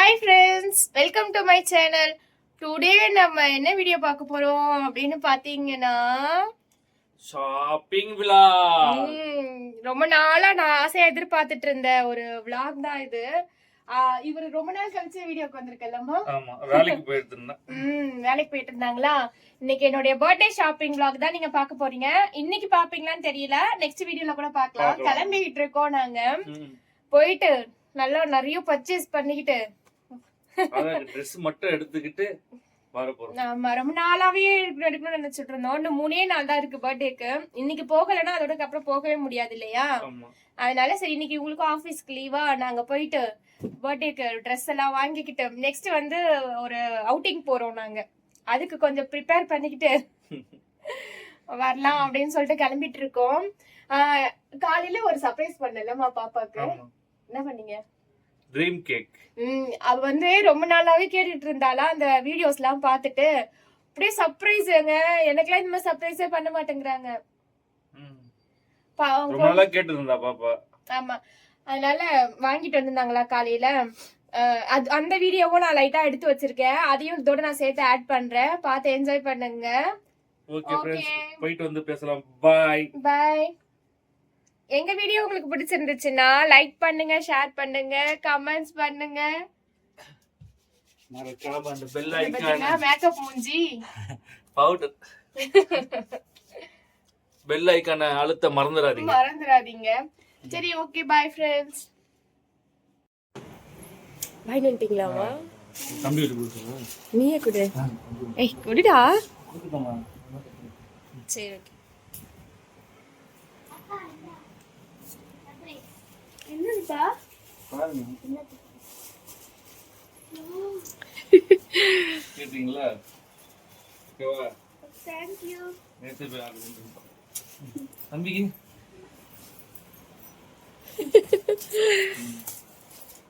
Hi friends, welcome to my channel. Today நம்ம என்ன video பார்க்க போறோம் அப்படின்னு பாத்தீங்கன்னா ஷாப்பிங் vlog. ரொம்ப நாளா நான் ஆசையா எதிர்பார்த்துட்டு இருந்த ஒரு vlog தான் இது. இவர் ரொம்ப நாள் கழிச்சு வீடியோக்கு வந்திருக்கல்லம்மா. ஆமா, வேலைக்கு போயிட்டு இருந்தா. வேலைக்கு போயிட்டு இருந்தாங்களா. இன்னைக்கு என்னுடைய பர்த்டே ஷாப்பிங் vlog தான் நீங்க பார்க்க போறீங்க. இன்னைக்கு பாப்பீங்களான்னு தெரியல, நெக்ஸ்ட் வீடியோல கூட பார்க்கலாம். கிளம்பிட்டு இருக்கோம் நாங்க. போயிட்டு நல்லா நிறைய பர்ச்சேஸ் பண்ணிக்கிட்டு ட்ரெஸ் மட்டும் எடுத்துக்கிட்டு வர போறோம். ஆமா, ரொம்ப நாளாவே எடுக்கணும்னு நினைச்சிட்டு இருந்தோம். இன்னும் 3 நாள் தான் இருக்கு பர்த்டேக்கு. இன்னைக்கு போகலன்னா அதோட அப்புறம் போகவே முடியாது இல்லையா. அதனால சரி, இன்னைக்கு உங்களுக்கு ஆபீஸ்க்கு லீவா, நாங்க போயிட்டு பர்த்டேக்கு ட்ரெஸ் எல்லாம் வாங்கிக்கிட்டு நெக்ஸ்ட் வந்து ஒரு அவுட்டிங் போறோம் நாங்க. அதுக்கு கொஞ்சம் ப்ரிப்பேர் பண்ணிக்கிட்டு வரலாம் அப்படின்னு சொல்லிட்டு கிளம்பிட்டு இருக்கோம். காலையில ஒரு சர்ப்ரைஸ் பண்ணலமா பாப்பாக்கு. என்ன பண்ணீங்க? Dream cake. அவ வந்து ரொம்ப நாளாவே கேட்டுட்டு இருந்தாளா. அந்த வீடியோஸ் எல்லாம் பாத்துட்டு அப்படியே சர்ப்ரைஸ்ங்க. எனக்குலாம் இந்த மாதிரி சர்ப்ரைஸே பண்ண மாட்டேங்கிறாங்க. ரொம்ப நாளா கேட்டு இருந்தா பாப்பா. ஆமா, அதனால வாங்கிட்டு வந்திருந்தாங்களா காலையில. அந்த வீடியோவும் நான் லைட்டா எடுத்து வச்சிருக்கேன். அதையும் இதோட நான் சேர்த்து ஆட் பண்றேன். பார்த்து என்ஜாய் பண்ணுங்க. ஓகே फ्रेंड्स, போயிட்டு வந்து பேசலாம். By by. எங்க வீடியோ உங்களுக்கு பிடிச்சிருந்துச்சுன்னா லைக் பண்ணுங்க, ஷேர் பண்ணுங்க, கமெண்ட்ஸ் பண்ணுங்க. மறக்காம அந்த பெல் ஐகானை, மேக்கப் மூஞ்சி பவுடர் பெல் ஐகானை அழுத்த மறந்துடாதீங்க. சரி, ஓகே, பை ஃப்ரெண்ட்ஸ். பை நின்னுட்டீங்களாமா? தம்பி கிட்ட கொடுத்துரு. நீயே குடு. ஏய் குடுடா. சரி, ஓகே. என்னடா பாருங்க. கேட்டிங்களா? ஓகேவா? Thank you. நேத்து போய் ஆர்டர் தம்பிக்கு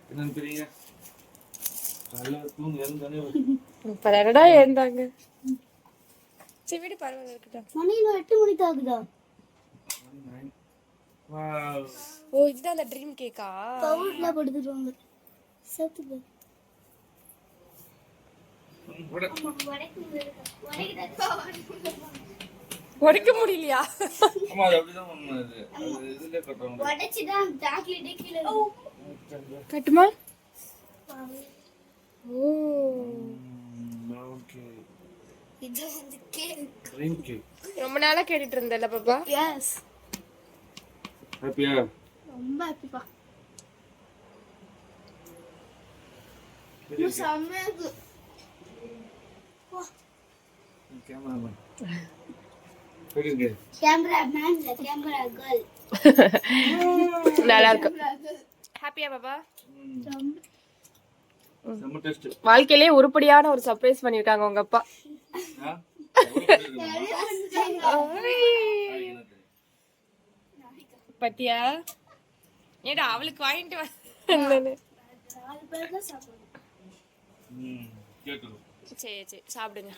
என்ன தெரியுங்க? நல்லா தூங்க எழுந்தானே பரடா ஏந்தாங்க. சரி விடு, பரவாயில்லை இருக்கட்டும். மணி 8 மணிக்கு ஆகுதா? வாவ். ஓ, இதுதான் அந்த ட்ரீம் கேக்கா? பவுடர்ல படுத்துறாங்க. சத்துது. உடைக்க முடியலையா? அம்மா அது அப்படிதான் பண்ணது. அது இதுல கட்டணும். உடைச்சிட்டா சாக்லேட் கீழ கட்டுமா? ஓ, ஓகே. இது வந்து கேக். Dream cake. ரொம்ப நாளா கேட்டுட்டு இருந்தல பாப்பா. எஸ். ஹாப்பியா? ரொம்ப ஹாப்பிப்பா. இது சமேது. கேமராமேன். போயிடுங்க. கேமராமேன் இல்ல, கேமரா கேர்ள். நல்லா இருக்கு. ஹாப்பியா பாப்பா? செம்ம டேஸ்ட். வாழ்க்கையிலே உருப்படியான ஒரு சர்ப்ரைஸ் பண்ணிருக்காங்க உங்க அப்பா. பத்தியா? ஏடா அவளுக்கு வாங்கிட்டு வந்தேன்னு. 4 பேர் தான் சாப்பிடுவோம். கேக்குது. சரி சரி, சாப்பிடுங்க.